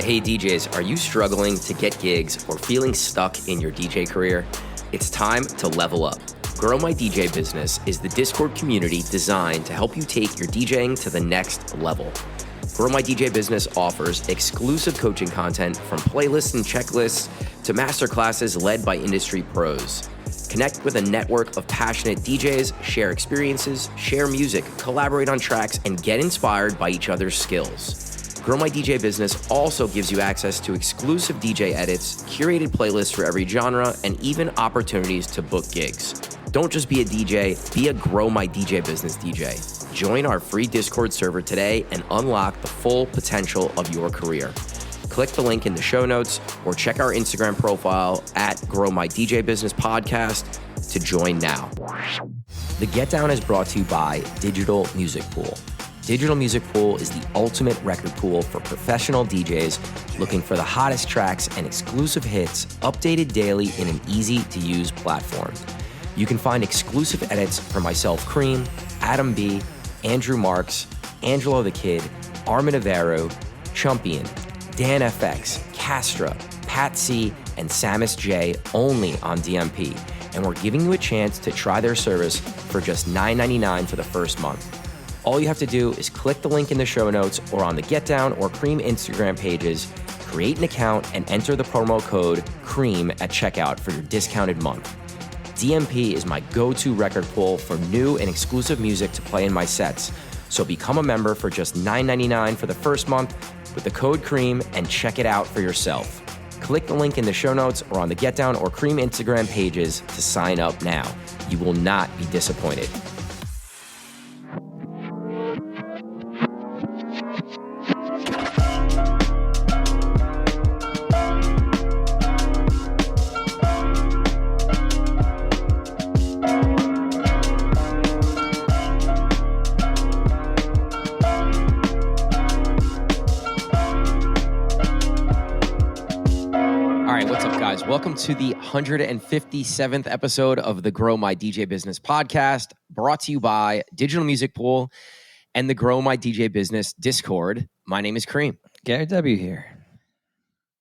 Hey DJs, are you struggling to get gigs or feeling stuck in your DJ career? It's time to level up. Grow My DJ Business is the Discord community designed to help you take your DJing to the next level. Grow My DJ Business offers exclusive coaching content from playlists and checklists to masterclasses led by industry pros. Connect with a network of passionate DJs, share experiences, share music, collaborate on tracks, and get inspired by each other's skills. Grow My DJ Business also gives you access to exclusive DJ edits, curated playlists for every genre, and even opportunities to book gigs. Don't just be a DJ, be a Grow My DJ Business DJ. Join our free Discord server today and unlock the full potential of your career. Click the link in the show notes or check our Instagram profile at Grow My DJ Business Podcast to join now. The Get Down is brought to you by Digital Music Pool. Digital Music Pool is the ultimate record pool for professional DJs looking for the hottest tracks and exclusive hits updated daily in an easy-to-use platform. You can find exclusive edits from myself, Cream, Adam B., Andrew Marks, Angelo the Kid, Armin Avero, Chumpian, Dan FX, Castra, Pat C., and Samus J. only on DMP, and we're giving you a chance to try their service for just $9.99 for the first month. All you have to do is click the link in the show notes or on the Get Down or Cream Instagram pages, create an account, and enter the promo code CREAM at checkout for your discounted month. DMP is my go-to record pool for new and exclusive music to play in my sets, so become a member for just $9.99 for the first month with the code CREAM and check it out for yourself. Click the link in the show notes or on the Get Down or Cream Instagram pages to sign up now. You will not be disappointed. Welcome to the 157th episode of the Grow My DJ Business podcast, brought to you by Digital Music Pool and the Grow My DJ Business Discord. My name is Cream. Gary W. here.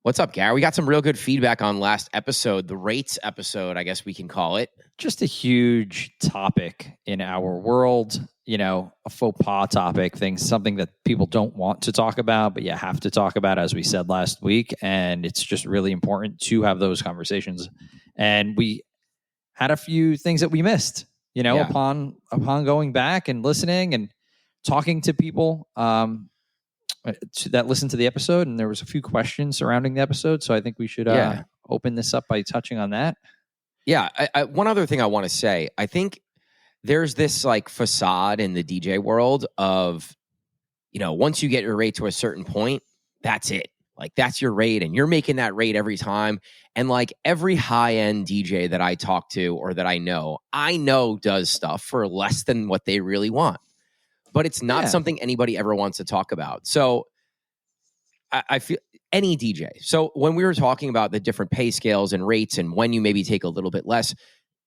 What's up, Gary? We got some real good feedback on last episode, the rates episode, I guess we can call it. Just a huge topic in our world, a faux pas topic, something that people don't want to talk about, but you have to talk about, as we said last week. And it's just really important to have those conversations. And we had a few things that we missed, upon going back and listening and talking to people that listened to the episode. And there was a few questions surrounding the episode. So I think we should open this up by touching on that. Yeah. One other thing I want to say, I think there's this facade in the DJ world of, once you get your rate to a certain point, that's it. That's your rate and you're making that rate every time. And every high-end DJ that I talk to or that I know does stuff for less than what they really want. But it's not something anybody ever wants to talk about. So I feel any DJ. So when we were talking about the different pay scales and rates and when you maybe take a little bit less,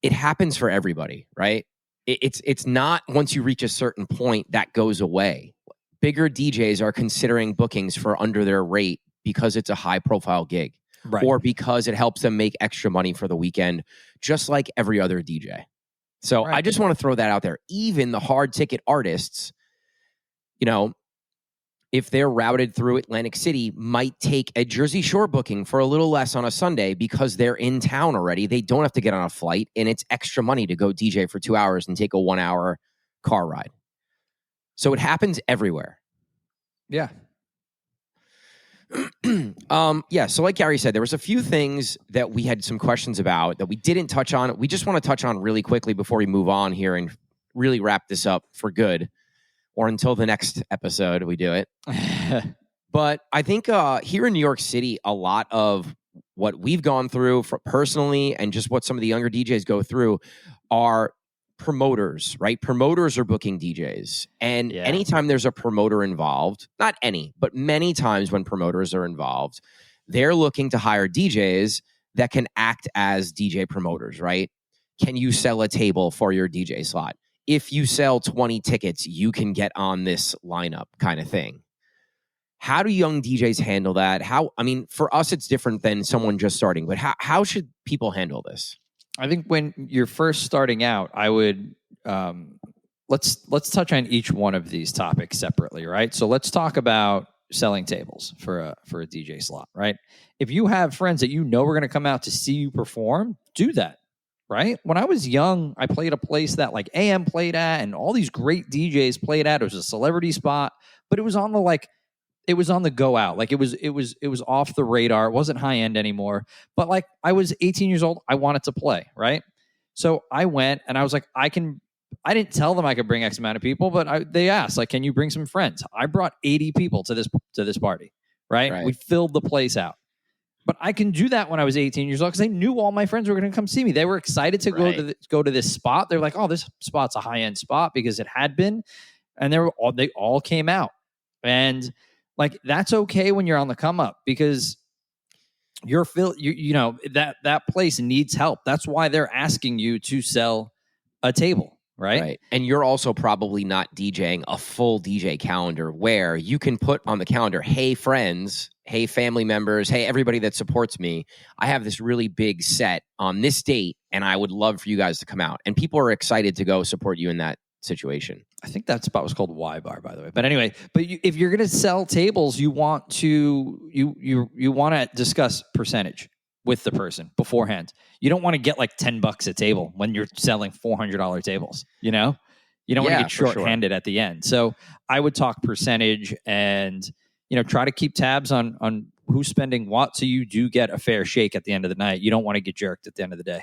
it happens for everybody, right? It's not once you reach a certain point that goes away. Bigger DJs are considering bookings for under their rate because it's a high profile gig, right, or because it helps them make extra money for the weekend, just like every other DJ. So I just want to throw that out there. Even the hard ticket artists, if they're routed through Atlantic City, might take a Jersey Shore booking for a little less on a Sunday because they're in town already. They don't have to get on a flight, and it's extra money to go DJ for 2 hours and take a 1 hour car ride. So it happens everywhere. Yeah. So like Gary said, there was a few things that we had some questions about that we didn't touch on. We just want to touch on really quickly before we move on here and really wrap this up for good, or until the next episode we do it. But I think here in New York City, a lot of what we've gone through personally and just what some of the younger DJs go through are promoters, right? Promoters are booking DJs. And anytime there's a promoter involved, not any, but many times when promoters are involved, they're looking to hire DJs that can act as DJ promoters, right? Can you sell a table for your DJ slot? If you sell 20 tickets, you can get on this lineup kind of thing. How do young DJs handle that? For us, it's different than someone just starting, but how should people handle this? I think when you're first starting out, I would let's touch on each one of these topics separately, right? So let's talk about selling tables for a DJ slot, right? If you have friends that you know are going to come out to see you perform, do that, right? When I was young, I played a place that like AM played at, and all these great DJs played at. It was a celebrity spot, but it was on the go out. Like it was off the radar. It wasn't high end anymore. But like I was 18 years old. I wanted to play, right? So I went and I was like, I didn't tell them I could bring X amount of people, but they asked, like, can you bring some friends? I brought 80 people to this party, right? We filled the place out. But I can do that when I was 18 years old because I knew all my friends were going to come see me. They were excited to go to this spot. They're like, oh, this spot's a high end spot because it had been, and they all came out. And like that's okay when you're on the come up because that place needs help. That's why they're asking you to sell a table, right? And you're also probably not DJing a full DJ calendar where you can put on the calendar, hey friends, hey family members, hey everybody that supports me, I have this really big set on this date and I would love for you guys to come out. And people are excited to go support you in that situation. I think that spot was called Y Bar, by the way. But anyway, if you're going to sell tables, you want to discuss percentage with the person beforehand. You don't want to get like $10 a table when you're selling $400 tables. You don't want to get shorthanded at the end. So I would talk percentage and try to keep tabs on who's spending what, so you do get a fair shake at the end of the night. You don't want to get jerked at the end of the day.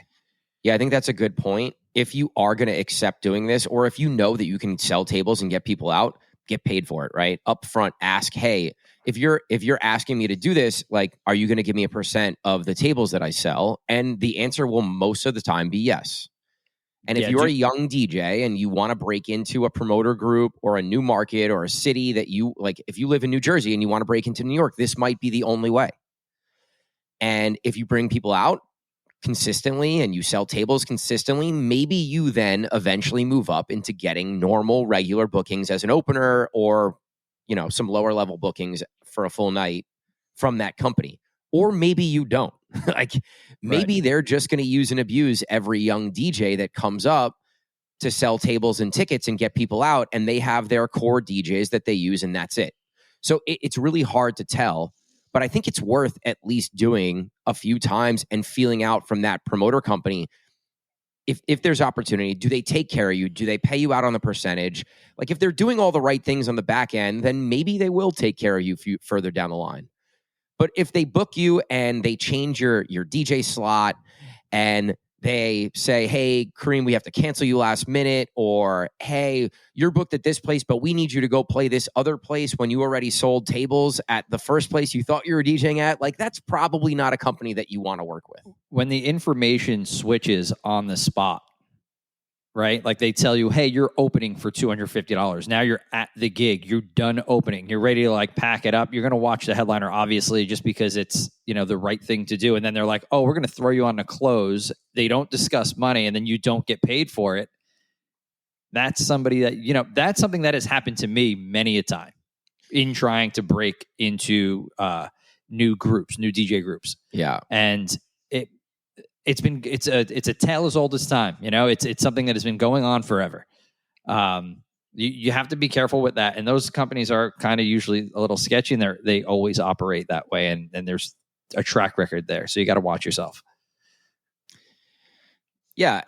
Yeah, I think that's a good point. If you are going to accept doing this, or if you know that you can sell tables and get people out, get paid for it, right? Up front, ask, hey, if you're asking me to do this, like, are you going to give me a % of the tables that I sell? And the answer will most of the time be yes. And if you're a young DJ and you want to break into a promoter group or a new market or a city that you like, if you live in New Jersey and you want to break into New York, this might be the only way. And if you bring people out consistently and you sell tables consistently, maybe you then eventually move up into getting normal, regular bookings as an opener or, some lower level bookings for a full night from that company. Or maybe you don't. Maybe they're just going to use and abuse every young DJ that comes up to sell tables and tickets and get people out, and they have their core DJs that they use, and that's it. So it's really hard to tell. But I think it's worth at least doing a few times and feeling out from that promoter company. If there's opportunity, do they take care of you? Do they pay you out on the percentage? Like if they're doing all the right things on the back end, then maybe they will take care of you further down the line. But if they book you and they change your DJ slot and they say, hey, Kareem, we have to cancel you last minute, or hey, you're booked at this place, but we need you to go play this other place when you already sold tables at the first place you thought you were DJing at, like that's probably not a company that you want to work with. When the information switches on the spot, right? Like they tell you, hey, you're opening for $250. Now you're at the gig. You're done opening. You're ready to like pack it up. You're going to watch the headliner, obviously, just because it's, the right thing to do. And then they're like, oh, we're going to throw you on the close. They don't discuss money and then you don't get paid for it. That's somebody that, that's something that has happened to me many a time in trying to break into new DJ groups. Yeah. And it's a tale as old as time. It's something that has been going on forever. You have to be careful with that. And those companies are kind of usually a little sketchy, and they always operate that way. And there's a track record there. So you got to watch yourself. Yeah.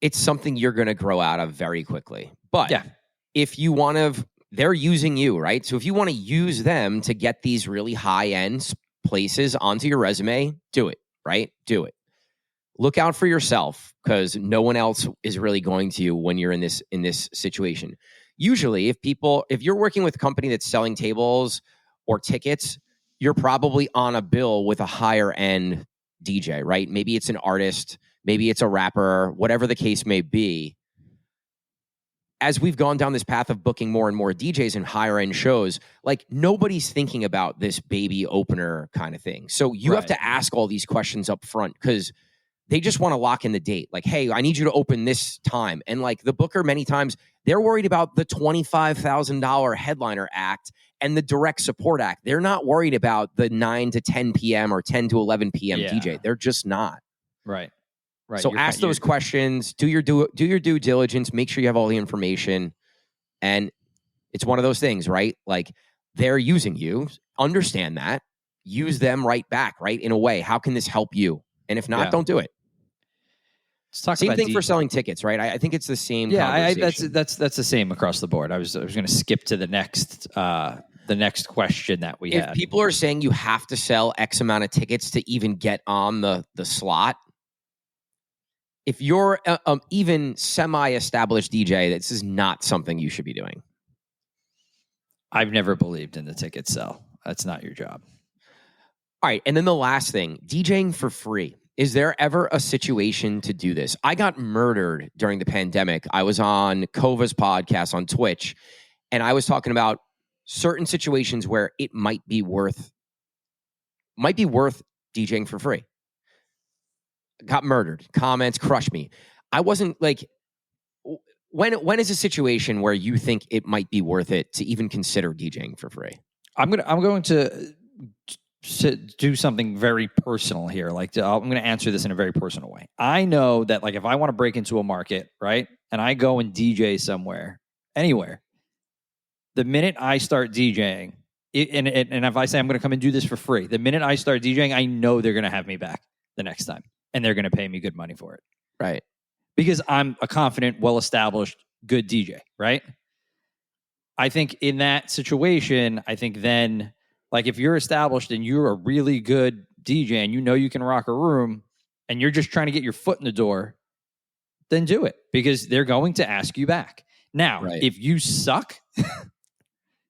It's something you're going to grow out of very quickly. But if you want to, they're using you, right? So if you want to use them to get these really high end places onto your resume, do it, right? Do it. Look out for yourself because no one else is really going to when you're in this situation. Usually, if you're working with a company that's selling tables or tickets, you're probably on a bill with a higher end DJ, right? Maybe it's an artist, maybe it's a rapper, whatever the case may be. As we've gone down this path of booking more and more DJs and higher end shows, like nobody's thinking about this baby opener kind of thing. So you have to ask all these questions up front because they just want to lock in the date. Like, hey, I need you to open this time. And like the booker, many times they're worried about the $25,000 headliner act and the direct support act. They're not worried about the 9 to 10 p.m. or 10 to 11 p.m. DJ. They're just not. Right. So ask those questions. Do your due diligence. Make sure you have all the information. And it's one of those things, right? Like, they're using you. Understand that. Use them right back, right? In a way. How can this help you? And if not, don't do it. Let's talk same about thing for selling tickets, right? I think it's the same. Yeah, that's the same across the board. I was going to skip to the next question that we had. If people are saying you have to sell X amount of tickets to even get on the slot, if you're even semi-established DJ, this is not something you should be doing. I've never believed in the ticket sell. That's not your job. All right. And then the last thing, DJing for free. Is there ever a situation to do this? I got murdered during the pandemic. I was on Kova's podcast on Twitch, and I was talking about certain situations where it might be worth DJing for free. Got murdered. Comments crushed me. I wasn't like, when is a situation where you think it might be worth it to even consider DJing for free? I'm going to do something very personal here. I'm going to answer this in a very personal way. I know that, like, if I want to break into a market, right, and I go and DJ somewhere, anywhere, the minute I start DJing, and if I say I'm going to come and do this for free, the minute I start DJing, I know they're going to have me back the next time, and they're going to pay me good money for it. Right. Because I'm a confident, well-established, good DJ, right? I think in that situation, then, like, if you're established and you're a really good DJ and you know you can rock a room and you're just trying to get your foot in the door, then do it, because they're going to ask you back. Now, if you suck,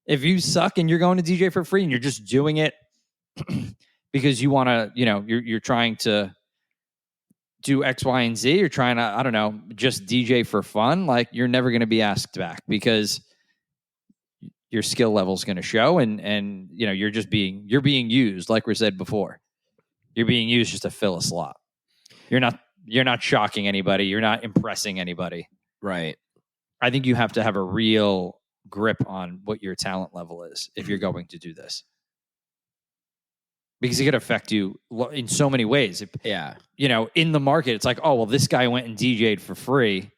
and you're going to DJ for free and you're just doing it because you want to, you're trying to do X, Y, and Z, you're trying to, I don't know, just DJ for fun, like, you're never going to be asked back, because your skill level is going to show, and you're being used, like we said before. You're being used just to fill a slot. You're not shocking anybody. You're not impressing anybody. Right. I think you have to have a real grip on what your talent level is if you're going to do this, because it could affect you in so many ways. In the market, it's like, oh, well, this guy went and DJ'd for free.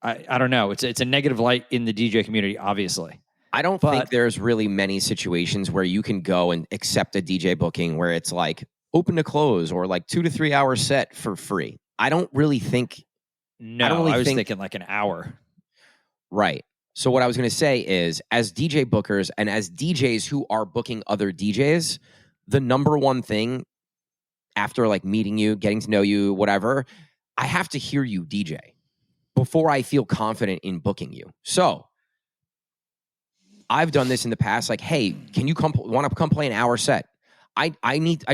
I don't know. It's a negative light in the DJ community, obviously. I don't think there's really many situations where you can go and accept a DJ booking where it's like open to close or like 2 to 3 hour set for free. I don't really think. No, I was thinking like an hour. Right. So what I was going to say is, as DJ bookers and as DJs who are booking other DJs, the number one thing after, like, meeting you, getting to know you, whatever, I have to hear you DJ before I feel confident in booking you. So I've done this in the past. Like, hey, can you want to come play an hour set? I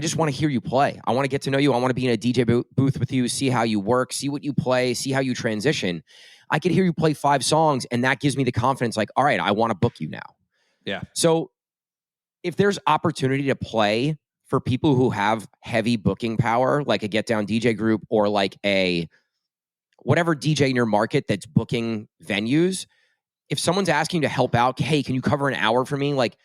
just want to hear you play. I want to get to know you. I want to be in a DJ booth with you, see how you work, see what you play, see how you transition. I could hear you play 5 songs, and that gives me the confidence, like, all right, I want to book you now. Yeah. So if there's opportunity to play for people who have heavy booking power, like a Get Down DJ group or like a whatever DJ in your market that's booking venues, if someone's asking you to help out, hey, can you cover an hour for me? Like,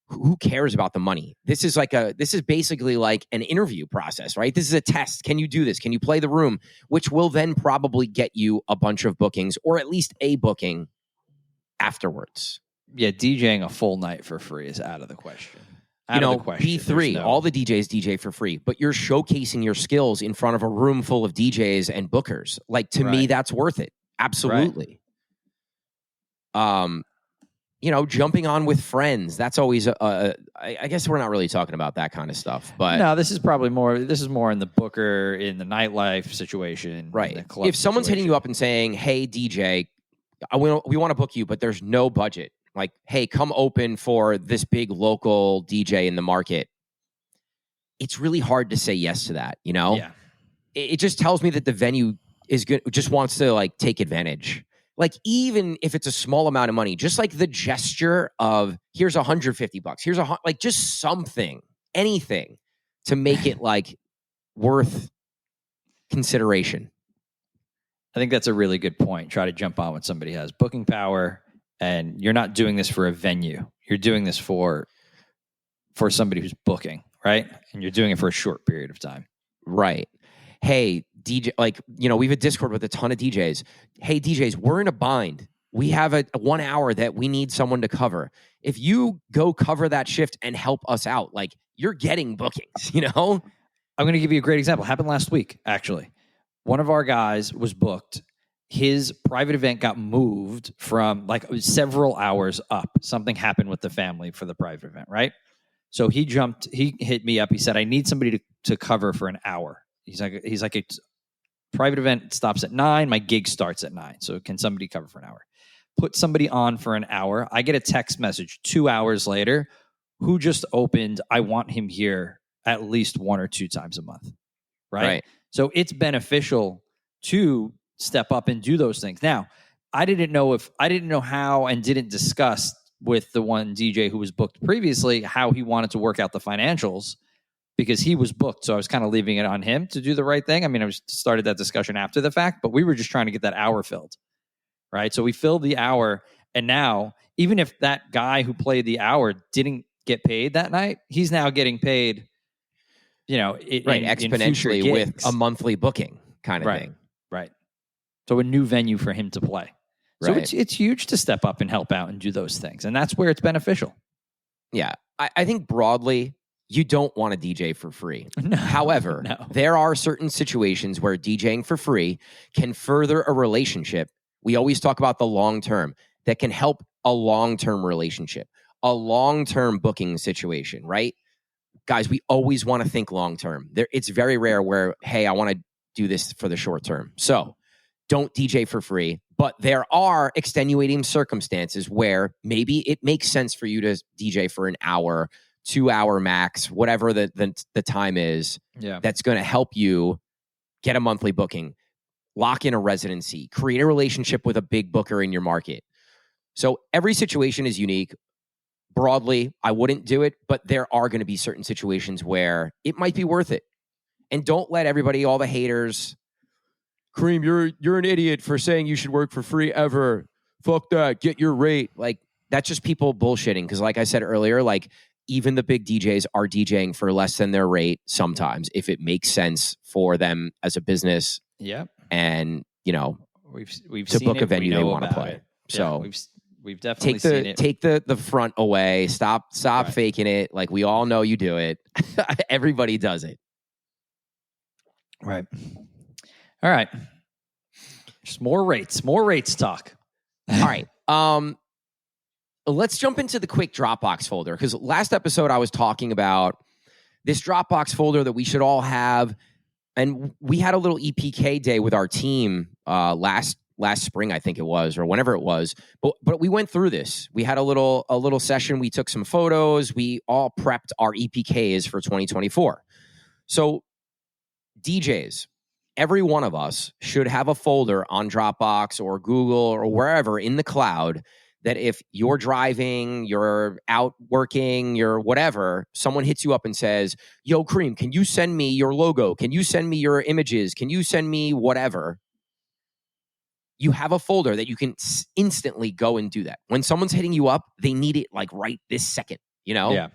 who cares about the money? This is basically like an interview process, right? This is a test. Can you do this? Can you play the room? Which will then probably get you a bunch of bookings, or at least a booking afterwards. Yeah, DJing a full night for free is out of the question. B3, all the DJs DJ for free, but you're showcasing your skills in front of a room full of DJs and bookers. Like, to me, that's worth it. Absolutely. Jumping on with friends. That's always I guess we're not really talking about that kind of stuff, but no, this is more in the booker, in the nightlife situation. Right. If someone's hitting you up and saying, hey, DJ, we want to book you, but there's no budget. Like, hey, come open for this big local DJ in the market. It's really hard to say yes to that, Yeah. It just tells me that the venue is good, just wants to, like, take advantage. Like, even if it's a small amount of money, just like the gesture of here's $150, here's just something, anything to make it like worth consideration. I think that's a really good point. Try to jump on when somebody has booking power And you're not doing this for a venue. You're doing this for somebody who's booking, right? And you're doing it for a short period of time. Right. Hey, DJ, like, we have a Discord with a ton of DJs. Hey, DJs, we're in a bind. We have a 1 hour that we need someone to cover. If you go cover that shift and help us out, like, you're getting bookings, I'm going to give you a great example. It happened last week, actually. One of our guys was booked. His private event got moved from several hours up. Something happened with the family for the private event, right? So he hit me up. He said, I need somebody to cover for an hour. He's like, a private event stops at 9. My gig starts at 9. So can somebody cover for an hour? Put somebody on for an hour. I get a text message 2 hours later. Who just opened? I want him here at least 1 or 2 times a month. Right? So it's beneficial to step up and do those things. Now, I didn't know how and didn't discuss with the one DJ who was booked previously how he wanted to work out the financials because he was booked. So I was kind of leaving it on him to do the right thing. I mean, I started that discussion after the fact, but we were just trying to get that hour filled. Right? So we filled the hour, and now even if that guy who played the hour didn't get paid that night, he's now getting paid, exponentially with a monthly booking kind of thing. Right. So a new venue for him to play. So it's huge to step up and help out and do those things. And that's where it's beneficial. Yeah. I think broadly, you don't want to DJ for free. No, However, there are certain situations where DJing for free can further a relationship. We always talk about the long term that can help a long-term relationship, a long-term booking situation, right? Guys, we always want to think long-term. It's very rare where, hey, I want to do this for the short term. So don't DJ for free, but there are extenuating circumstances where maybe it makes sense for you to DJ for an hour, 2 hour max, whatever the time is. Yeah. That's going to help you get a monthly booking, lock in a residency, create a relationship with a big booker in your market. So every situation is unique. Broadly, I wouldn't do it, but there are going to be certain situations where it might be worth it. And don't let everybody, all the haters, Kareem, you're an idiot for saying you should work for free ever. Fuck that. Get your rate. Like, that's just people bullshitting. Because like I said earlier, like, even the big DJs are DJing for less than their rate sometimes if it makes sense for them as a business. Yeah. And, we've to seen book it, a venue we they know want to about play. it. So yeah, we've definitely seen it. Take the front away. Stop faking it. Like, we all know you do it. Everybody does it. Right. All right. Just more rates talk. All right. Let's jump into the quick Dropbox folder, because last episode I was talking about this Dropbox folder that we should all have, and we had a little EPK day with our team last spring, I think it was, or whenever it was. But we went through this. We had a little session. We took some photos. We all prepped our EPKs for 2024. So DJs, every one of us should have a folder on Dropbox or Google or wherever in the cloud that if you're driving, you're out working, you're whatever, someone hits you up and says, yo, Kareem, can you send me your logo? Can you send me your images? Can you send me whatever? You have a folder that you can instantly go and do that. When someone's hitting you up, they need it like right this second, Yeah.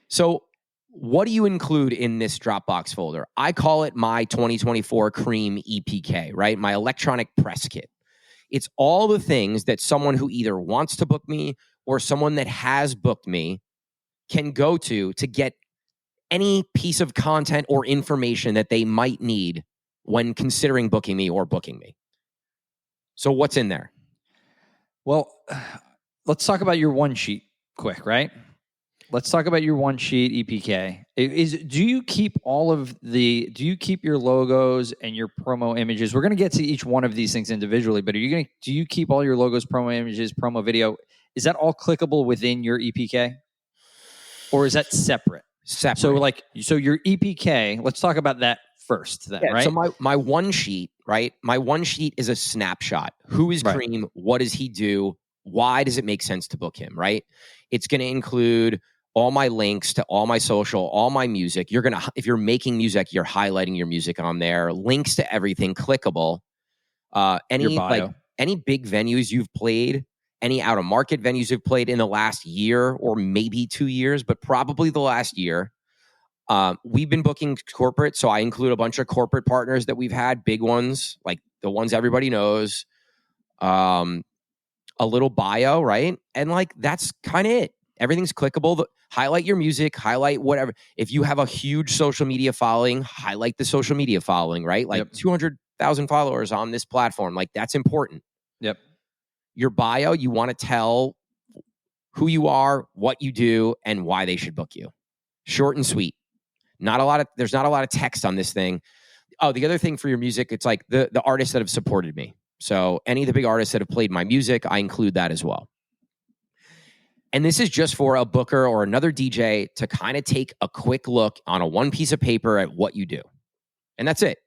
So what do you include in this Dropbox folder? I call it my 2024 Cream EPK, right? My electronic press kit. It's all the things that someone who either wants to book me or someone that has booked me can go to get any piece of content or information that they might need when considering booking me or booking me. So what's in there? Well, let's talk about your one sheet quick, right? Let's talk about your one sheet EPK. Do you keep your logos and your promo images? We're going to get to each one of these things individually, but do you keep all your logos, promo images, promo video? Is that all clickable within your EPK? Or is that separate? Separate. So your EPK, let's talk about that first then, right? So my one sheet, right? My one sheet is a snapshot. Who is Kareem? What does he do? Why does it make sense to book him, right? It's going to include all my links to all my social, all my music. If you're making music, you're highlighting your music on there. Links to everything, clickable. Your bio. any big venues you've played, any out of market venues you've played in the last year or maybe 2 years, but probably the last year. We've been booking corporate, so I include a bunch of corporate partners that we've had, big ones, like the ones everybody knows. A little bio, right? And like, that's kind of it. Everything's clickable. Highlight your music, highlight whatever. If you have a huge social media following, highlight the social media following, right? Like 200,000 followers on this platform. Like, that's important. Yep. Your bio, you want to tell who you are, what you do, and why they should book you. Short and sweet. There's not a lot of text on this thing. Oh, the other thing for your music, it's like the artists that have supported me. So any of the big artists that have played my music, I include that as well. And this is just for a booker or another DJ to kind of take a quick look on a one piece of paper at what you do. And that's it.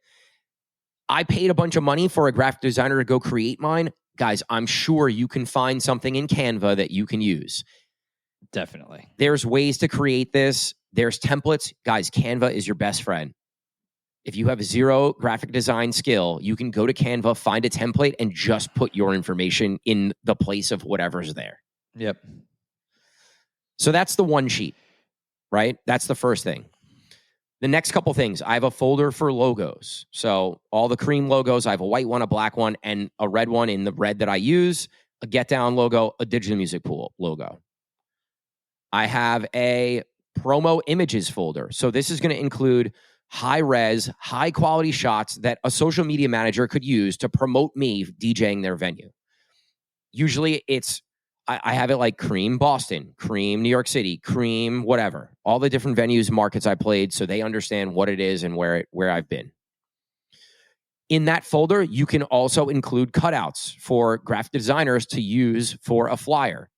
I paid a bunch of money for a graphic designer to go create mine. Guys, I'm sure you can find something in Canva that you can use. Definitely. There's ways to create this. There's templates. Guys, Canva is your best friend. If you have zero graphic design skill, you can go to Canva, find a template, and just put your information in the place of whatever's there. Yep. So that's the one sheet, right? That's the first thing. The next couple things, I have a folder for logos. So all the cream logos, I have a white one, a black one, and a red one in the red that I use, a Get Down logo, a Digital Music Pool logo. I have a promo images folder. So this is going to include high-res, high-quality shots that a social media manager could use to promote me DJing their venue. Usually I have it like Cream Boston, Cream New York City, Cream whatever. All the different venues, markets I played, so they understand what it is and where I've been. In that folder, you can also include cutouts for graphic designers to use for a flyer.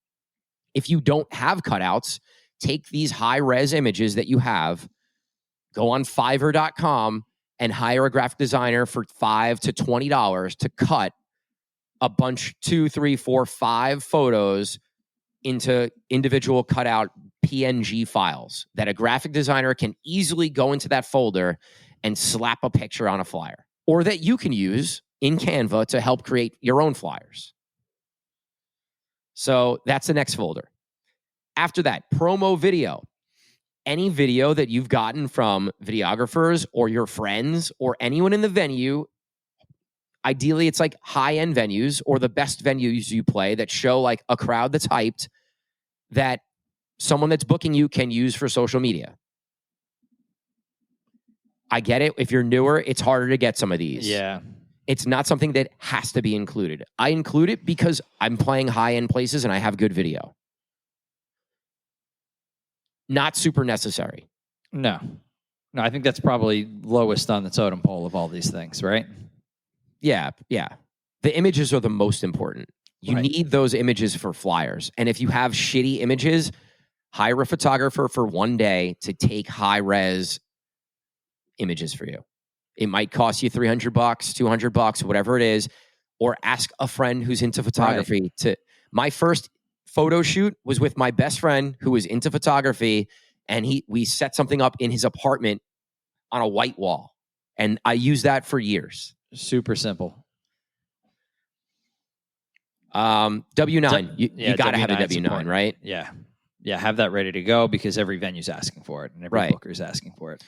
If you don't have cutouts, take these high-res images that you have, go on Fiverr.com and hire a graphic designer for $5 to $20 to cut a bunch, 2, 3, 4, 5 photos into individual cutout PNG files that a graphic designer can easily go into that folder and slap a picture on a flyer, or that you can use in Canva to help create your own flyers. So that's the next folder. After that, promo video. Any video that you've gotten from videographers or your friends or anyone in the venue. Ideally, it's like high-end venues or the best venues you play that show like a crowd that's hyped that someone that's booking you can use for social media. I get it. If you're newer, it's harder to get some of these. Yeah. It's not something that has to be included. I include it because I'm playing high-end places and I have good video. Not super necessary. No, I think that's probably lowest on the totem pole of all these things, right? Yeah. The images are the most important. You need those images for flyers. And if you have shitty images, hire a photographer for one day to take high-res images for you. It might cost you $300, $200, whatever it is, or ask a friend who's into photography to. My first photo shoot was with my best friend who was into photography, and we set something up in his apartment on a white wall. And I used that for years. Super simple. W9. You got to have a W9, important. right? Yeah. Have that ready to go because every venue's asking for it and every booker's asking for it.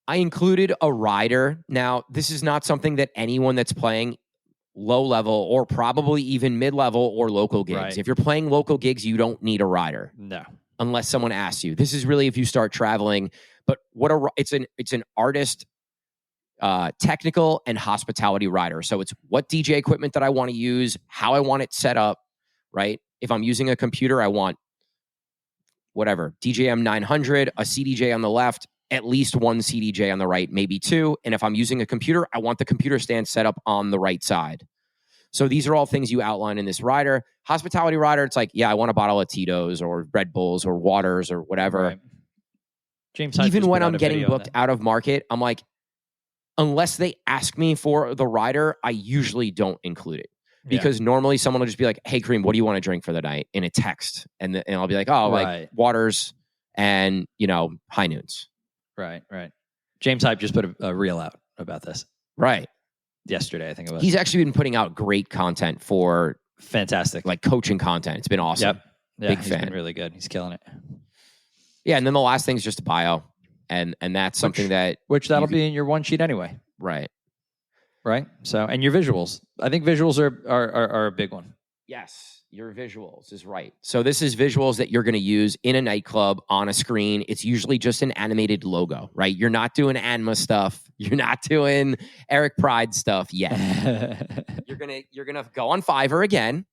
I included a rider. Now, this is not something that anyone that's playing low level or probably even mid-level or local gigs. Right. If you're playing local gigs, you don't need a rider. No. Unless someone asks you. This is really if you start traveling. But it's an artist technical and hospitality rider. So it's what DJ equipment that I want to use, how I want it set up, right? If I'm using a computer, I want whatever, DJM 900, a CDJ on the left, at least one CDJ on the right, maybe two. And if I'm using a computer, I want the computer stand set up on the right side. So these are all things you outline in this rider. Hospitality rider, it's like, I want a bottle of Tito's or Red Bulls or waters or whatever. Right. James, even when I'm getting booked out of market, I'm like, unless they ask me for the rider, I usually don't include it. Because normally someone will just be like, hey, Kareem, what do you want to drink for the night? In a text. And I'll be like, like waters and, high noons. Right. James Hype just put a reel out about this. Right. yesterday, I think it was. He's actually been putting out great content for fantastic, like coaching content. It's been awesome. Yep. Yeah, Big he's fan. been really good. He's killing it. Yeah, and then the last thing is just a bio, and that's something which that'll be in your one sheet anyway. Right. So, and your visuals. I think visuals are a big one. Yes, your visuals is right. So this is visuals that you're going to use in a nightclub on a screen. It's usually just an animated logo, right? You're not doing Anma stuff. You're not doing Eric Pride stuff yet. You're gonna go on Fiverr again,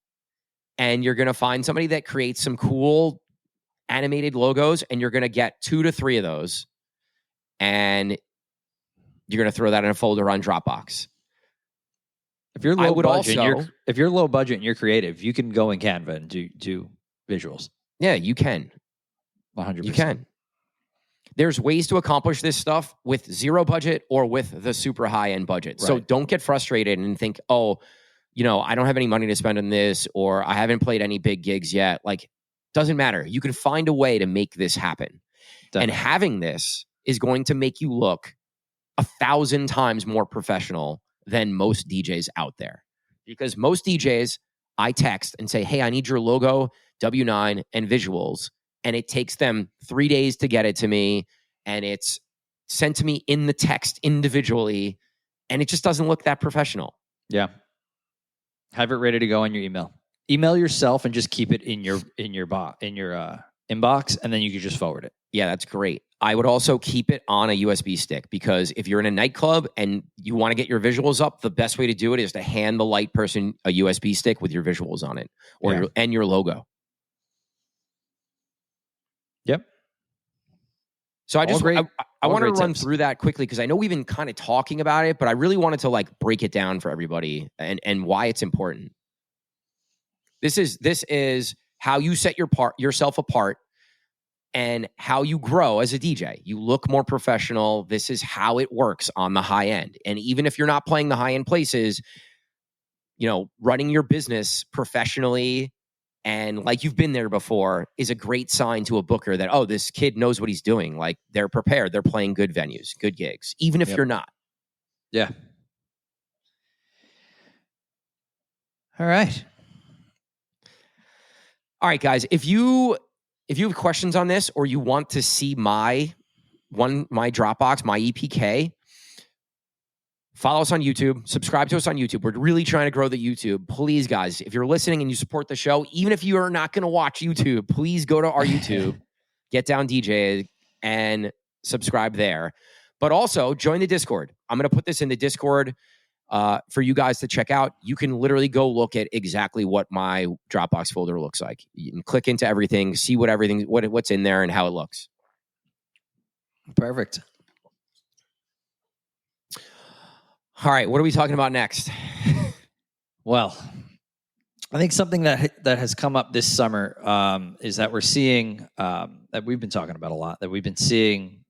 and you're gonna find somebody that creates some cool animated logos, and you're gonna get 2 to 3 of those, and you're gonna throw that in a folder on Dropbox. If you're low budget and you're creative, you can go in Canva and do visuals. Yeah, you can. 100%. You can. There's ways to accomplish this stuff with zero budget or with the super high end budget. Right. So don't get frustrated and think, oh, I don't have any money to spend on this, or I haven't played any big gigs yet. Like, doesn't matter. You can find a way to make this happen. Definitely. And having this is going to make you look 1,000 times more professional than most DJs out there. Because most DJs, I text and say, hey, I need your logo, W9, and visuals. And it takes them 3 days to get it to me. And it's sent to me in the text individually. And it just doesn't look that professional. Yeah. Have it ready to go on your email. Email yourself and just keep it in your inbox, and then you can just forward it. Yeah, that's great. I would also keep it on a USB stick, because if you're in a nightclub and you want to get your visuals up, the best way to do it is to hand the light person a USB stick with your visuals on it, or your logo. Yep. So I wanted to run through that quickly, because I know we've been kind of talking about it, but I really wanted to like break it down for everybody and why it's important. This is how you set yourself apart and how you grow as a DJ. You look more professional. This is how it works on the high end. And even if you're not playing the high end places, running your business professionally and like you've been there before is a great sign to a booker that, oh, this kid knows what he's doing. Like, they're prepared. They're playing good venues, good gigs, even if you're not. Yeah. All right. All right, guys, if you have questions on this, or you want to see my Dropbox, my EPK, follow us on YouTube, subscribe to us on YouTube. We're really trying to grow the YouTube. Please, guys, if you're listening and you support the show, even if you are not going to watch YouTube, please go to our YouTube, Get Down DJ, and subscribe there. But also join the Discord. I'm going to put this in the Discord for you guys to check out. You can literally go look at exactly what my Dropbox folder looks like. You can click into everything, see what's in there and how it looks. Perfect. All right, what are we talking about next? Well, I think something that has come up this summer is that we're seeing that we've been talking about a lot, that we've been seeing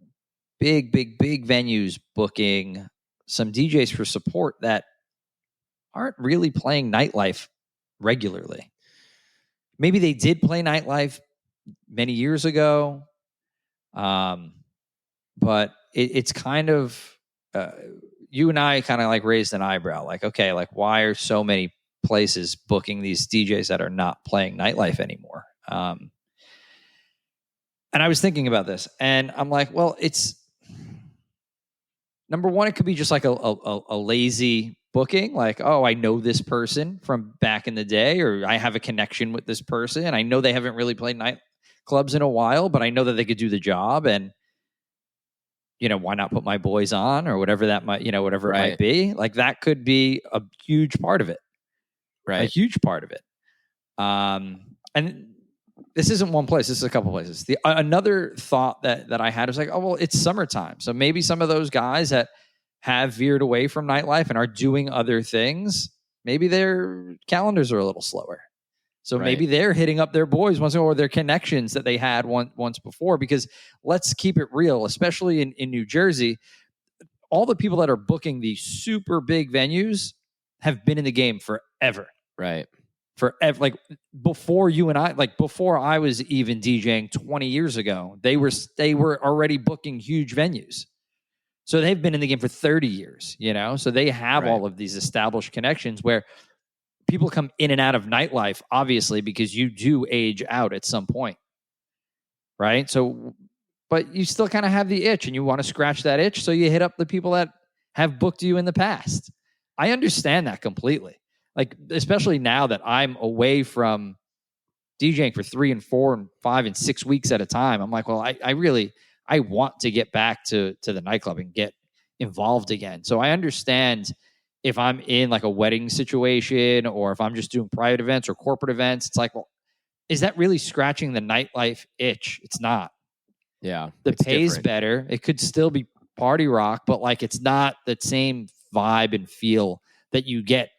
big venues booking some DJs for support that aren't really playing nightlife regularly. Maybe they did play nightlife many years ago, but it's kind of you and I kind of like raised an eyebrow, like, okay, like, why are so many places booking these DJs that are not playing nightlife anymore? And I was thinking about this, and I'm like, well, it's number one, it could be just like a lazy booking, like, oh, I know this person from back in the day, or I have a connection with this person. I know they haven't really played nightclubs in a while, but I know that they could do the job, and why not put my boys on, or whatever that might, whatever it might be. Like, that could be a huge part of it. Right. A huge part of it. And this isn't one place. This is a couple places. Another thought that I had was like, oh, well, it's summertime. So maybe some of those guys that have veered away from nightlife and are doing other things, maybe their calendars are a little slower. So maybe they're hitting up their boys once, or their connections that they had once before. Because let's keep it real, especially in New Jersey, all the people that are booking these super big venues have been in the game forever. Right. Forever. Like, before you and I, like, before I was even DJing 20 years ago, they were already booking huge venues. So they've been in the game for 30 years, so they have Right. all of these established connections where people come in and out of nightlife, obviously, because you do age out at some point. Right. So, but you still kind of have the itch and you want to scratch that itch. So you hit up the people that have booked you in the past. I understand that completely. Like, especially now that I'm away from DJing for 3 and 4 and 5 and 6 weeks at a time. I'm like, well, I want to get back to the nightclub and get involved again. So I understand if I'm in like a wedding situation or if I'm just doing private events or corporate events, it's like, well, is that really scratching the nightlife itch? It's not. Yeah. The pay's better. It could still be party rock, but like it's not the same vibe and feel that you get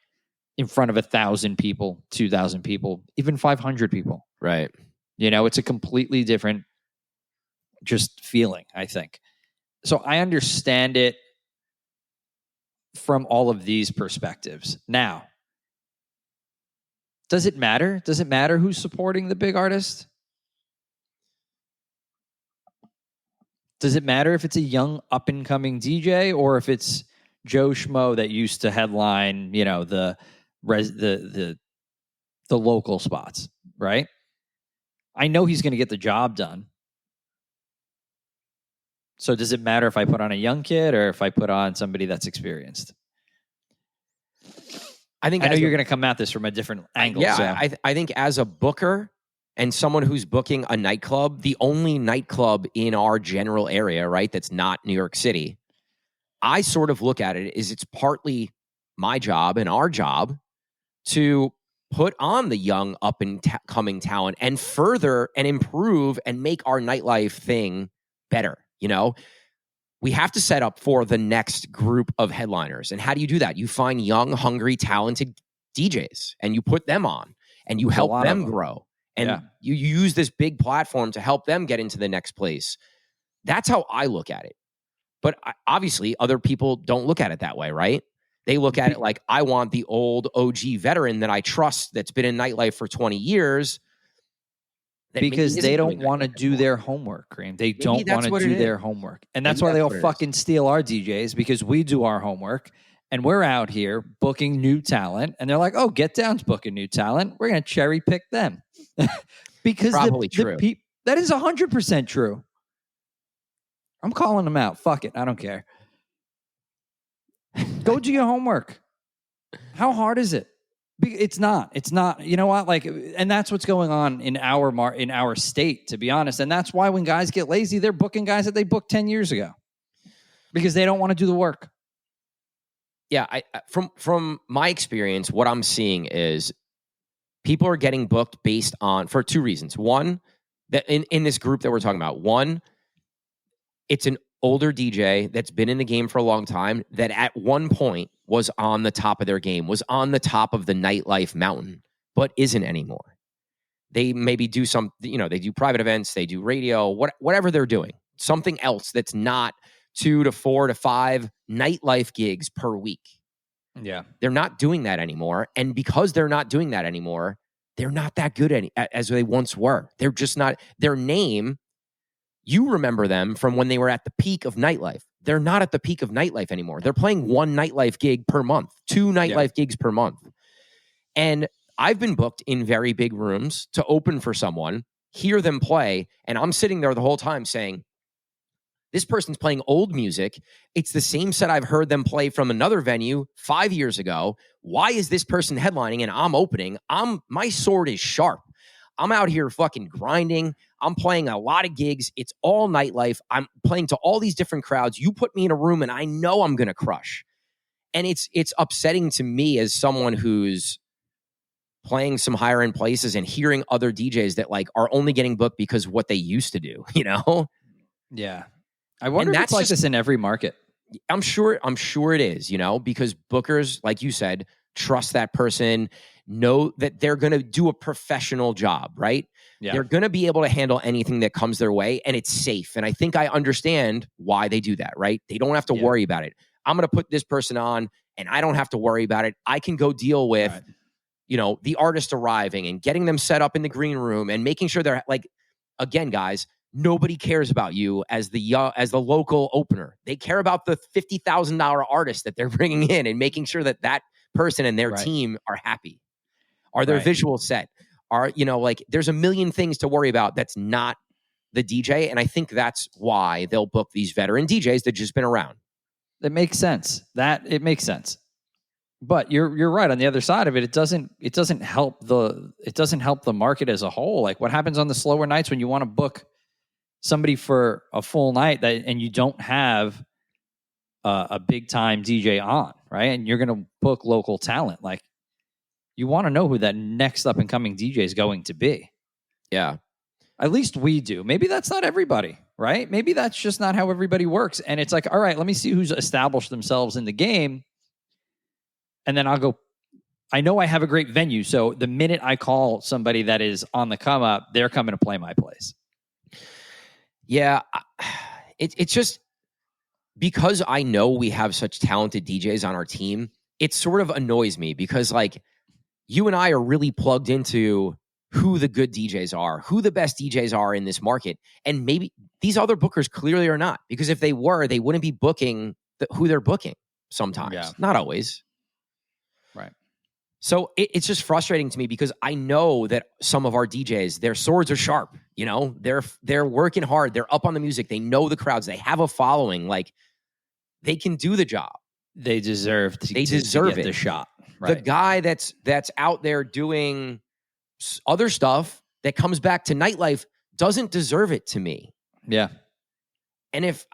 in front of 1,000 people, 2,000 people, even 500 people. Right. It's a completely different just feeling, I think. So I understand it from all of these perspectives. Now, does it matter? Does it matter who's supporting the big artist? Does it matter if it's a young up-and-coming DJ or if it's Joe Schmo that used to headline, the local spots, right? I know he's going to get the job done. So does it matter if I put on a young kid or if I put on somebody that's experienced? I know you're going to come at this from a different angle. Yeah, so. I think as a booker and someone who's booking a nightclub, the only nightclub in our general area, right, that's not New York City, I sort of look at it as it's partly my job and our job to put on the young up and coming talent and further and improve and make our nightlife thing better. We have to set up for the next group of headliners. And how do you do that? You find young, hungry, talented DJs and you put them on and you help them grow. And you use this big platform to help them get into the next place. That's how I look at it. But obviously, other people don't look at it that way, right? They look at it like, I want the old OG veteran that I trust that's been in nightlife for 20 years. Because they don't want to do their homework, Kareem. They don't want to do their homework. And that's why they'll fucking steal our DJs, because we do our homework and we're out here booking new talent. And they're like, oh, Get Down's booking new talent. We're going to cherry pick them. Because probably true. That is 100% true. I'm calling them out. Fuck it. I don't care. Go do your homework. How hard is it? It's not. You know what? Like, and that's what's going on in our state, to be honest. And that's why when guys get lazy, they're booking guys that they booked 10 years ago because they don't want to do the work. Yeah, from my experience, what I'm seeing is people are getting booked based on for two reasons. One, that in this group that we're talking about, one, it's an older DJ that's been in the game for a long time that at one point was on the top of their game, was on the top of the nightlife mountain, but isn't anymore. They maybe do they do private events, they do radio, whatever they're doing, something else that's not 2 to 4 to 5 nightlife gigs per week. Yeah. They're not doing that anymore. And because they're not doing that anymore, they're not that good as they once were. They're just not. Their name, you remember them from when they were at the peak of nightlife. They're not at the peak of nightlife anymore. They're playing 1 nightlife gig per month, 2 nightlife gigs per month. And I've been booked in very big rooms to open for someone, hear them play, and I'm sitting there the whole time saying, this person's playing old music. It's the same set I've heard them play from another venue 5 years ago. Why is this person headlining and I'm opening? My sword is sharp. I'm out here fucking grinding. I'm playing a lot of gigs. It's all nightlife. I'm playing to all these different crowds. You put me in a room and I know I'm going to crush. And it's upsetting to me as someone who's playing some higher end places and hearing other DJs that like are only getting booked because of what they used to do, Yeah. I wonder if it's like this in every market. I'm sure it is, because bookers, like you said, trust that person, know that they're going to do a professional job, right? Yeah. They're going to be able to handle anything that comes their way, and it's safe. And I think I understand why they do that, right? They don't have to worry about it. I'm going to put this person on, and I don't have to worry about it. I can go deal with, the artist arriving and getting them set up in the green room and making sure they're like, again, guys, nobody cares about you as the local opener. They care about the $50,000 artist that they're bringing in and making sure that person and their team are happy. Are their visuals set? Are, like, there's a million things to worry about that's not the DJ. And I think that's why they'll book these veteran DJs that just been around. It makes sense. It makes sense. But you're right. On the other side of it, it doesn't help the market as a whole. Like, what happens on the slower nights when you want to book somebody for a full night and you don't have a big time DJ on, right? And you're going to book local talent. Like, you want to know who that next up and coming DJ is going to be. Yeah. At least we do. Maybe that's not everybody, right? Maybe that's just not how everybody works. And it's like, all right, let me see who's established themselves in the game. And then I'll go, I know I have a great venue. So the minute I call somebody that is on the come up, they're coming to play my place. Yeah. It's just because I know we have such talented DJs on our team, it sort of annoys me because, like, you and I are really plugged into who the good DJs are, who the best DJs are in this market. And maybe these other bookers clearly are not, because if they were, they wouldn't be booking who they're booking sometimes. Yeah. Not always. Right. So it's just frustrating to me because I know that some of our DJs, their swords are sharp. They're working hard. They're up on the music. They know the crowds. They have a following. Like, they can do the job. They deserve to get the shot. Right. The guy that's out there doing other stuff that comes back to nightlife doesn't deserve it to me. Yeah. And if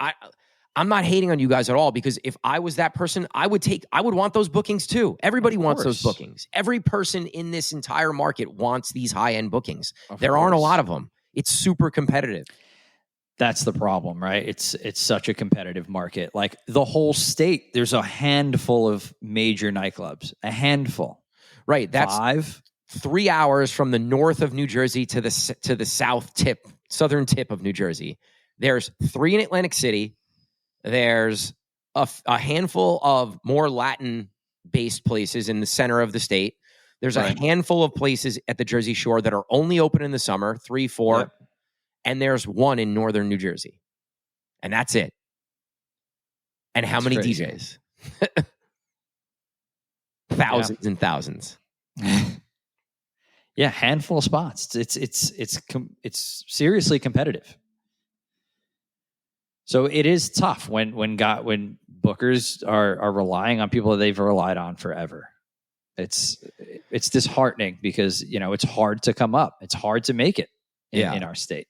I'm not hating on you guys at all, because if I was that person, I would want those bookings too. Everybody wants those bookings. Every person in this entire market wants these high-end bookings. There aren't a lot of them. It's super competitive. That's the problem, right? It's such a competitive market. Like, the whole state, there's a handful of major nightclubs. A handful. Right. That's 5. 3 hours from the north of New Jersey to the southern tip of New Jersey. There's 3 in Atlantic City. There's a handful of more Latin-based places in the center of the state. There's a handful of places at the Jersey Shore that are only open in the summer, 3, 4. Yep. And there's 1 in northern New Jersey. And that's it. And how many crazy. DJs? Thousands and thousands. Yeah, handful of spots. It's seriously competitive. So it is tough when bookers are relying on people that they've relied on forever. It's disheartening because, it's hard to come up. It's hard to make it in our state.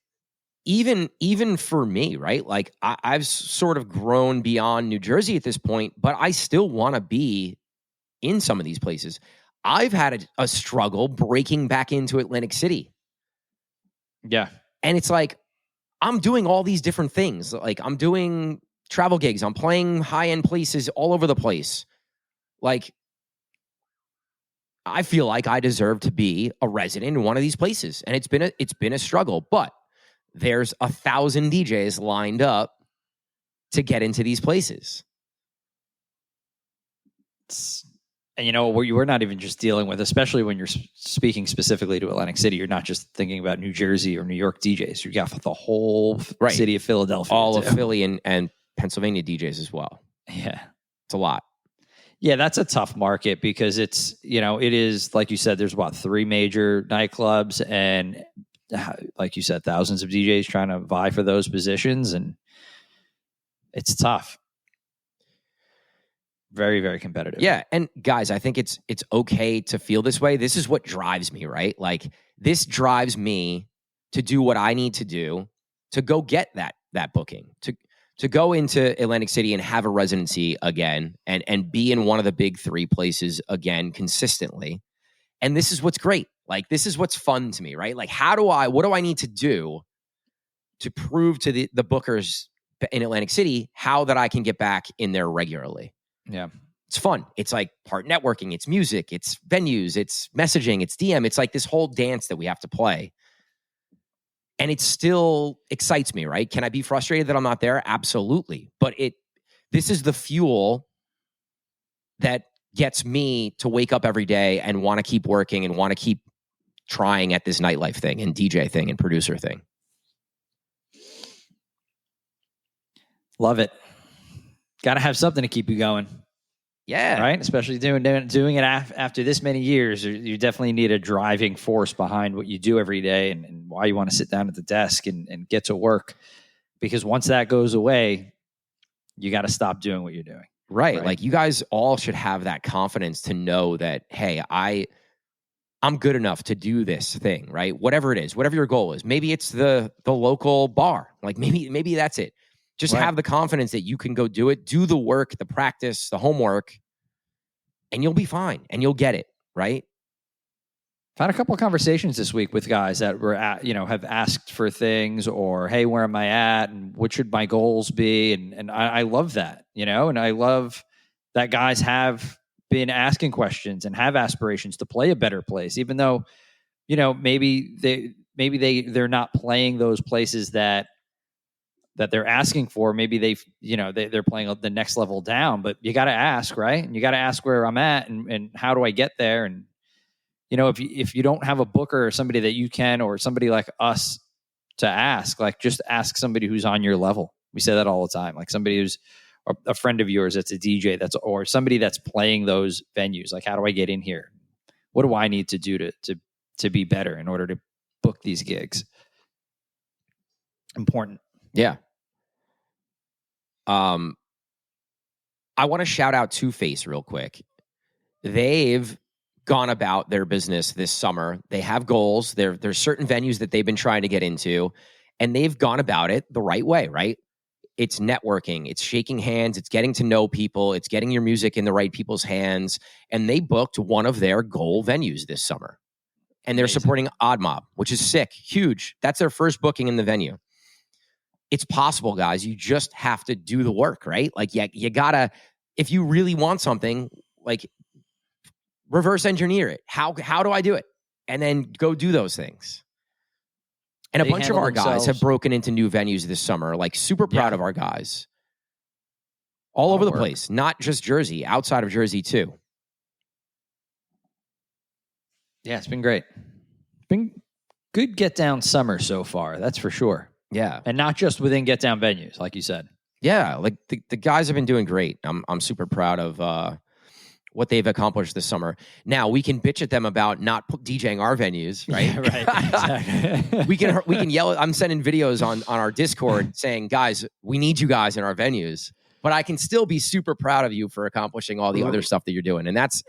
Even for me, right? Like, I've sort of grown beyond New Jersey at this point, but I still want to be in some of these places. I've had a struggle breaking back into Atlantic City. Yeah. And it's like, I'm doing all these different things. Like, I'm doing travel gigs. I'm playing high-end places all over the place. Like, I feel like I deserve to be a resident in one of these places. And it's been a struggle, but there's 1,000 DJs lined up to get into these places. And we're not even just dealing with, especially when you're speaking specifically to Atlantic City, you're not just thinking about New Jersey or New York DJs. You got the whole city of Philadelphia. All of Philly and Pennsylvania DJs as well. Yeah. It's a lot. Yeah, that's a tough market because it is, like you said, there's 3 major nightclubs and, like you said, thousands of DJs trying to vie for those positions, and it's tough. Very, very competitive. Yeah, and guys, I think it's okay to feel this way. This is what drives me, right? Like, this drives me to do what I need to do to go get that booking, to go into Atlantic City and have a residency again and be in one of the big 3 places again consistently. And this is what's great. Like, this is what's fun to me, right? Like, what do I need to do to prove to the bookers in Atlantic City how that I can get back in there regularly? Yeah. It's fun. It's like part networking, it's music, it's venues, it's messaging, it's DM. It's like this whole dance that we have to play. And it still excites me, right? Can I be frustrated that I'm not there? Absolutely. But this is the fuel that gets me to wake up every day and want to keep working and want to keep trying at this nightlife thing and DJ thing and producer thing. Love it. Got to have something to keep you going. Yeah. Right. Especially doing it after this many years, you definitely need a driving force behind what you do every day and why you want to sit down at the desk and get to work. Because once that goes away, you got to stop doing what you're doing. Right. Like you guys all should have that confidence to know that, hey, I'm good enough to do this thing, right? Whatever it is, whatever your goal is. Maybe it's the local bar. Like maybe that's it. Just have the confidence that you can go do it, do the work, the practice, the homework, and you'll be fine and you'll get it, right? I've had a couple of conversations this week with guys that were have asked for things or, hey, where am I at? And what should my goals be? And I love that, and I love that guys have been asking questions and have aspirations to play a better place, even though, maybe they're not playing those places that they're asking for. Maybe they're playing the next level down, but you got to ask, right? And you got to ask where I'm at and how do I get there? And, if you don't have a booker or somebody that you can, or somebody like us to ask, like just ask somebody who's on your level. We say that all the time, like somebody who's a friend of yours that's a DJ or somebody that's playing those venues. Like, how do I get in here? What do I need to do to be better in order to book these gigs? Important. Yeah. I want to shout out Two Face real quick. They've gone about their business this summer. They have goals. There's certain venues that they've been trying to get into, and they've gone about it the right way, right? It's networking, it's shaking hands, it's getting to know people, it's getting your music in the right people's hands. And they booked one of their goal venues this summer. And they're supporting Odd Mob, which is sick, huge. That's their first booking in the venue. It's possible, guys. You just have to do the work, right? Like, you gotta, if you really want something, like, reverse engineer it. How do I do it? And then go do those things. And a bunch of our guys have broken into new venues this summer. Like, super proud of our guys. All over the place. Not just Jersey, outside of Jersey too. Yeah, it's been great. It's been good get down summer so far. That's for sure. Yeah. And not just within get down venues, like you said. Yeah. Like the guys have been doing great. I'm super proud of what they've accomplished this summer. Now we can bitch at them about not DJing our venues, right? Yeah, right. Exactly. we can yell. I'm sending videos on our Discord saying, guys, we need you guys in our venues. But I can still be super proud of you for accomplishing all the other stuff that you're doing, and that's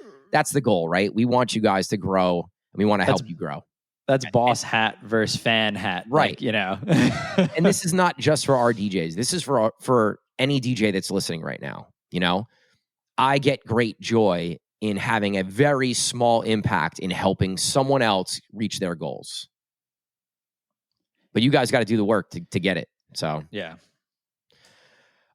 the goal, right? We want you guys to grow, and we want to help you grow. That's boss hat versus fan hat, right? Like, And this is not just for our DJs. This is for any DJ that's listening right now. I get great joy in having a very small impact in helping someone else reach their goals. But you guys got to do the work to get it. So, yeah.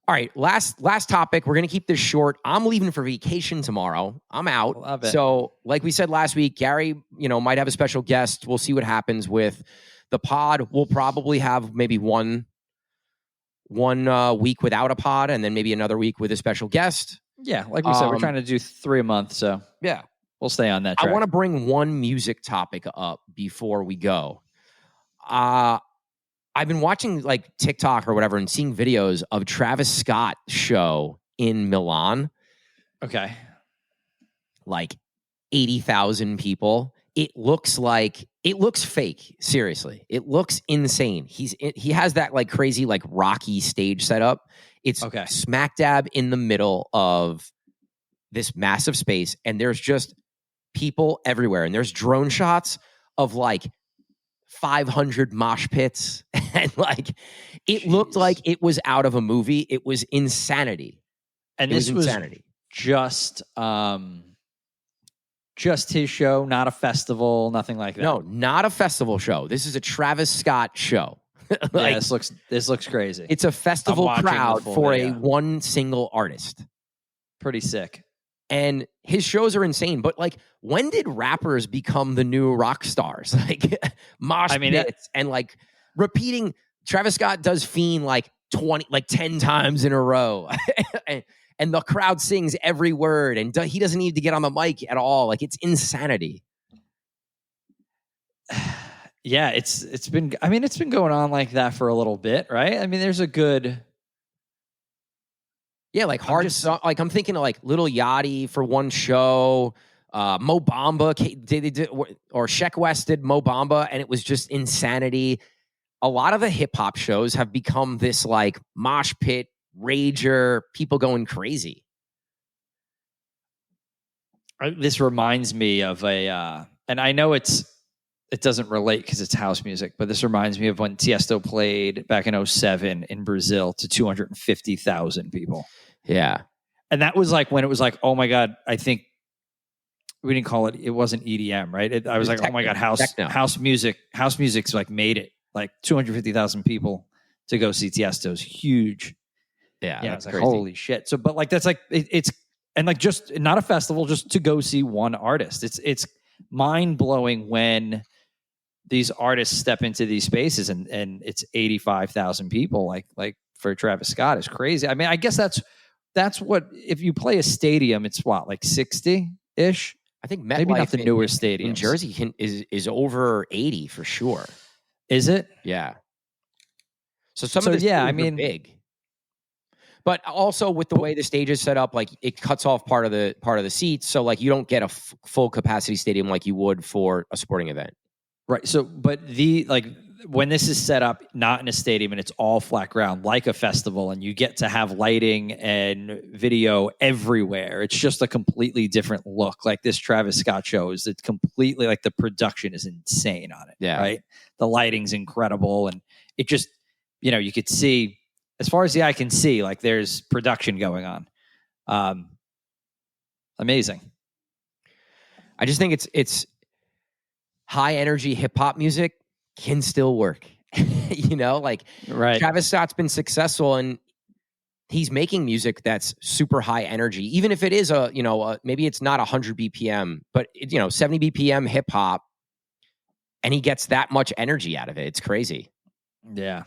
All right, last topic. We're going to keep this short. I'm leaving for vacation tomorrow. I'm out. Love it. So, like we said last week, Gary, might have a special guest. We'll see what happens with the pod. We'll probably have maybe one week without a pod, and then maybe another week with a special guest. Yeah, like we said, we're trying to do 3 a month, so yeah, we'll stay on that track. I want to bring one music topic up before we go. I've been watching like TikTok or whatever and seeing videos of Travis Scott's show in Milan. Okay. Like 80,000 people. It looks fake. Seriously. It looks insane. He has that like crazy, like Rocky stage setup. It's smack dab in the middle of this massive space, and there's just people everywhere. And there's drone shots of like 500 mosh pits, and like it looked like it was out of a movie. It was insanity. And this was insanity. Just his show, not a festival, nothing like that. No, not a festival show. This is a Travis Scott show. Like, yeah, this looks crazy. It's a festival crowd for a one single artist. Pretty sick. And his shows are insane. But like, when did rappers become the new rock stars? Like mosh pits and like repeating. Travis Scott does Fiend like 10 times in a row. And the crowd sings every word, and he doesn't need to get on the mic at all. Like, it's insanity. Yeah, it's been going on like that for a little bit, right? I mean, there's a good Yeah, like like I'm thinking of like Lil Yachty for one show, Mo Bamba did, or Sheck West did Mo Bamba, and it was just insanity. A lot of the hip hop shows have become this like mosh pit rager, people going crazy. This reminds me of and I know it doesn't relate because it's house music, but this reminds me of when Tiesto played back in 2007 in Brazil to 250,000 people. Yeah. And that was like when it was like, oh my God, I think we didn't call it wasn't EDM, right? I was like, oh my God, house music's like made it. Like 250,000 people to go see Tiesto's huge. Yeah, that's like, holy shit. So, but like, that's like, it's, and like just not a festival, just to go see one artist. It's mind blowing when these artists step into these spaces and it's 85,000 people. Like for Travis Scott is crazy. I mean, I guess that's what, if you play a stadium, it's what, like 60-ish? I think maybe not the newer stadiums. In Jersey is over 80 for sure. Is it? Yeah. So some of the stages are big. But also with the way the stage is set up, like it cuts off part of the seats, so like you don't get a full capacity stadium like you would for a sporting event. Right. So, but when this is set up not in a stadium and it's all flat ground like a festival, and you get to have lighting and video everywhere, it's just a completely different look. Like this Travis Scott show it's completely like the production is insane on it. Yeah. Right. The lighting's incredible, and it just, you could see, as far as the eye can see, like there's production going on. Amazing. I just think it's high energy hip hop music can still work. Like right. Travis Scott's been successful and he's making music that's super high energy, even if it is maybe it's not 100 BPM, but 70 BPM hip hop, and he gets that much energy out of it. It's crazy. Yeah.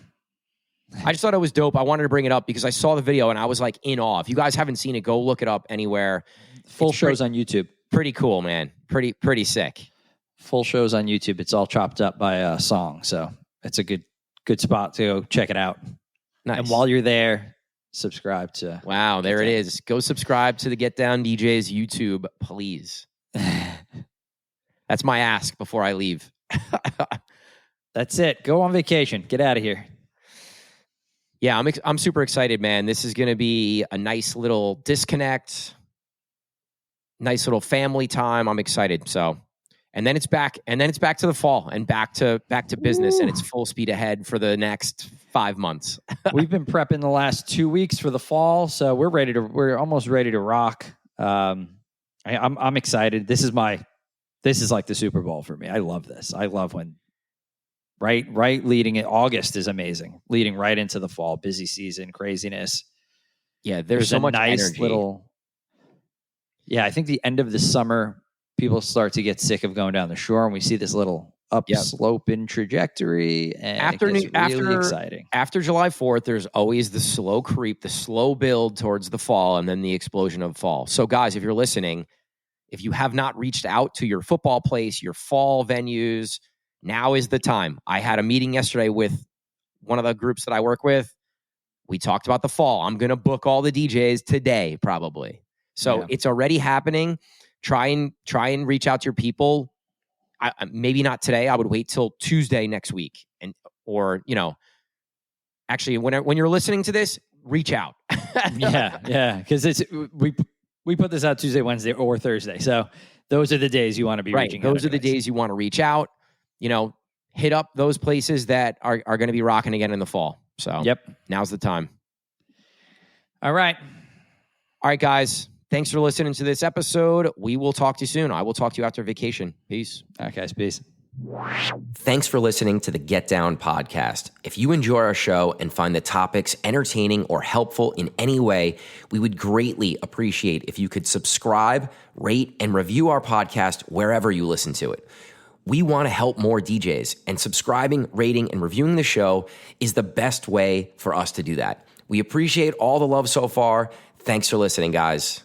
I just thought it was dope. I wanted to bring it up because I saw the video and I was like in awe. If you guys haven't seen it, go look it up anywhere. Full shows on YouTube. Pretty cool, man. Pretty sick. Full shows on YouTube. It's all chopped up by a song. So it's a good spot to go check it out. Nice. And while you're there, subscribe to. Wow, there it is. Go subscribe to the Get Down DJs YouTube, please. That's my ask before I leave. That's it. Go on vacation. Get out of here. Yeah, I'm super excited, man. This is going to be a nice little disconnect, nice little family time. I'm excited. So, and then it's back to the fall and back to business. Woo. And it's full speed ahead for the next 5 months. We've been prepping the last 2 weeks for the fall, so we're almost ready to rock. I'm excited. This is like the Super Bowl for me. I love this. I love when right leading it. August is amazing. Leading right into the fall, busy season, craziness. Yeah, there's so much nice energy. Yeah, I think the end of the summer, people start to get sick of going down the shore, and we see this little upslope in trajectory, and it gets really exciting. After July 4th, there's always the slow creep, the slow build towards the fall, and then the explosion of fall. So guys, if you're listening, if you have not reached out to your football place, your fall venues, now is the time. I had a meeting yesterday with one of the groups that I work with. We talked about the fall. I'm going to book all the DJs today, probably. So It's already happening. Try and reach out to your people. Maybe not today. I would wait till Tuesday next week, actually, when you're listening to this, reach out. yeah, because we put this out Tuesday, Wednesday, or Thursday. So those are the days you want to be reaching out. Those are the days you want to reach out. Hit up those places that are going to be rocking again in the fall. So now's the time. All right, guys. Thanks for listening to this episode. We will talk to you soon. I will talk to you after vacation. Peace. All right, guys. Peace. Thanks for listening to the Get Down podcast. If you enjoy our show and find the topics entertaining or helpful in any way, we would greatly appreciate if you could subscribe, rate, and review our podcast wherever you listen to it. We want to help more DJs, and subscribing, rating, and reviewing the show is the best way for us to do that. We appreciate all the love so far. Thanks for listening, guys.